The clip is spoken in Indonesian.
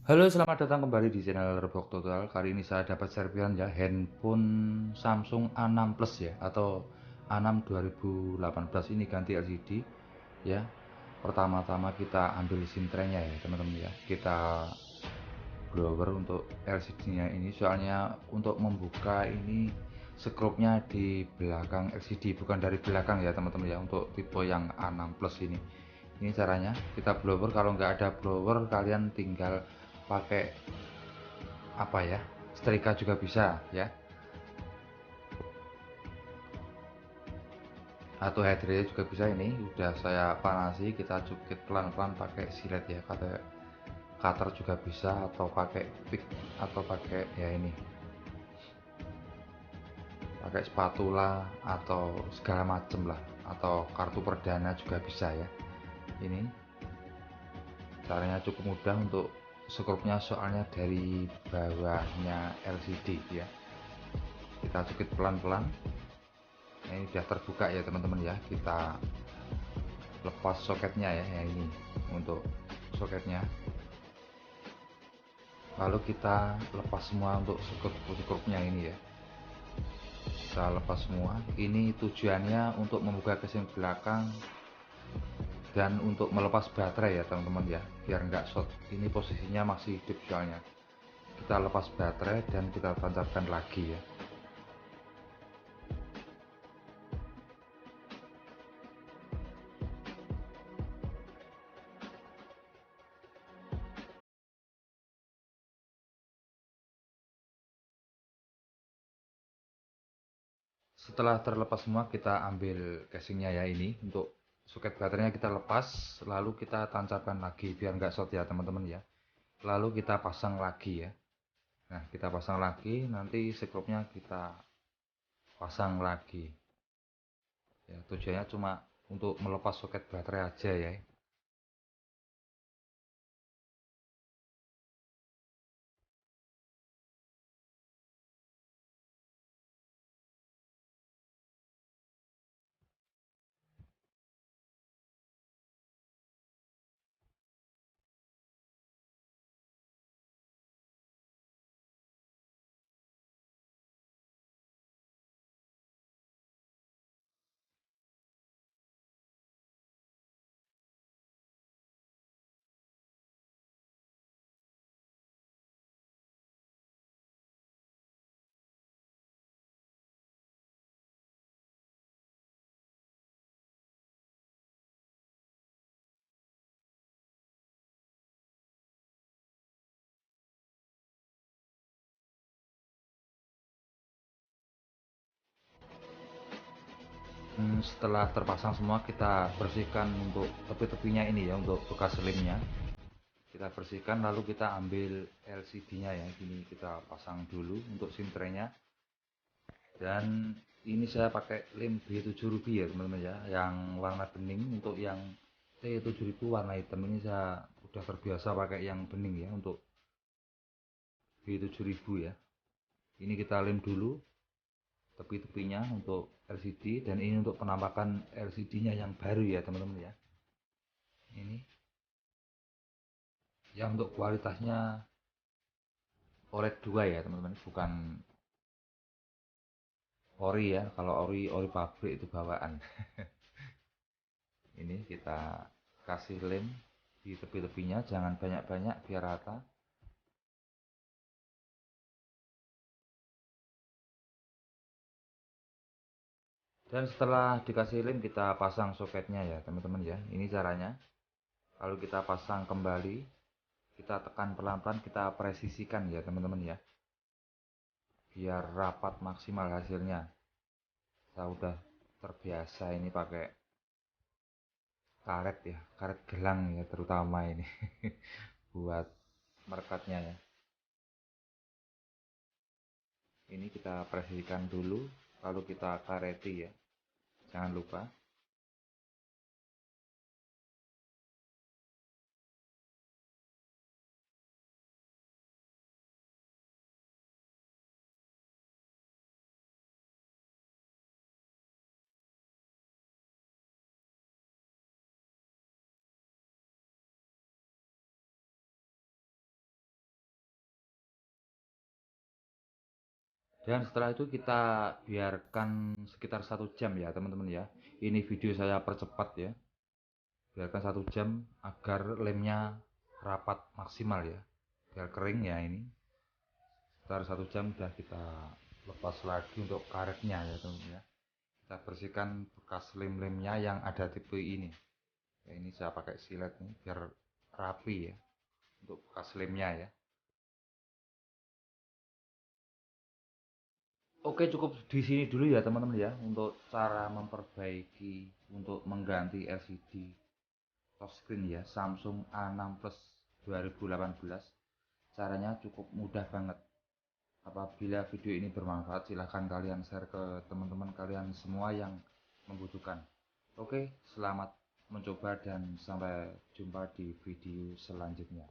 Halo, selamat datang kembali di channel Rebok Total. Kali ini saya dapat serpihan ya, handphone Samsung A6 Plus ya, atau A6 2018 ini ganti LCD ya. Pertama-tama kita ambil SIM tray-nya ya, teman-teman ya. Kita blower untuk LCD-nya ini, soalnya untuk membuka ini skropnya di belakang LCD, bukan dari belakang ya, teman-teman ya, untuk tipe yang A6 Plus ini. Ini caranya, kita blower. Kalau nggak ada blower, kalian tinggal pakai apa ya, setrika juga bisa ya, atau head dryer juga bisa. Ini udah saya panasi, kita cukit pelan-pelan pakai silet ya, cutter juga bisa, atau pakai pick, atau pakai ya ini, pakai spatula atau segala macem lah, atau kartu perdana juga bisa ya. Ini caranya cukup mudah untuk skrupnya, soalnya dari bawahnya LCD ya. Kita cukit pelan-pelan. Nah, ini udah terbuka ya teman-teman ya. Kita lepas soketnya ya, ini untuk soketnya. Lalu kita lepas semua untuk skrupnya ini ya. Kita lepas semua. Ini tujuannya untuk membuka casing belakang dan untuk melepas baterai ya teman-teman ya, biar nggak short. Ini posisinya masih hidup soalnya. Kita lepas baterai dan kita tancapkan lagi ya. Setelah terlepas semua, kita ambil casingnya ya, ini untuk soket baterainya kita lepas, lalu kita tancapkan lagi biar nggak short ya teman-teman ya. Lalu kita pasang lagi ya. Nah, kita pasang lagi, nanti skrupnya kita pasang lagi ya. Tujuannya cuma untuk melepas soket baterai aja ya. Setelah terpasang semua, kita bersihkan untuk tepi-tepinya ini ya, untuk bekas lemnya kita bersihkan. Lalu kita ambil LCD-nya ya, ini kita pasang dulu untuk SIM tray-nya. Dan ini saya pakai lem B7 Ruby ya teman-teman ya, yang warna bening. Untuk yang T7000 warna hitam, ini saya udah terbiasa pakai yang bening ya untuk B7000 ya. Ini kita lem dulu tepi-tepinya untuk LCD, dan ini untuk penampakan LCD-nya yang baru ya teman-teman ya. Ini yang untuk kualitasnya OLED 2 ya teman-teman, bukan ori ya. Kalau ori pabrik itu bawaan. Ini kita kasih lem di tepi-tepinya, jangan banyak-banyak biar rata. Dan setelah dikasih lem, kita pasang soketnya ya teman-teman ya. Ini caranya. Lalu kita pasang kembali, kita tekan pelan-pelan, kita presisikan ya teman-teman ya, biar rapat maksimal hasilnya. Saya udah terbiasa ini pakai karet ya, karet gelang ya terutama ini buat merekatnya ya. Ini kita presisikan dulu, lalu kita kareti ya, jangan lupa. Dan setelah itu kita biarkan sekitar 1 jam ya teman-teman ya. Ini video saya percepat ya. Biarkan 1 jam agar lemnya rapat maksimal ya. Biar kering ya ini. Sekitar 1 jam udah kita lepas lagi untuk karetnya ya teman-teman ya. Kita bersihkan bekas lem-lemnya yang ada tipe ini ya. Ini saya pakai silet nih biar rapi ya untuk bekas lemnya ya. Oke, cukup di sini dulu ya teman-teman ya untuk cara memperbaiki untuk mengganti LCD touchscreen ya Samsung A6 Plus 2018. Caranya cukup mudah banget. Apabila video ini bermanfaat, silahkan kalian share ke teman-teman kalian semua yang membutuhkan. Oke, selamat mencoba dan sampai jumpa di video selanjutnya.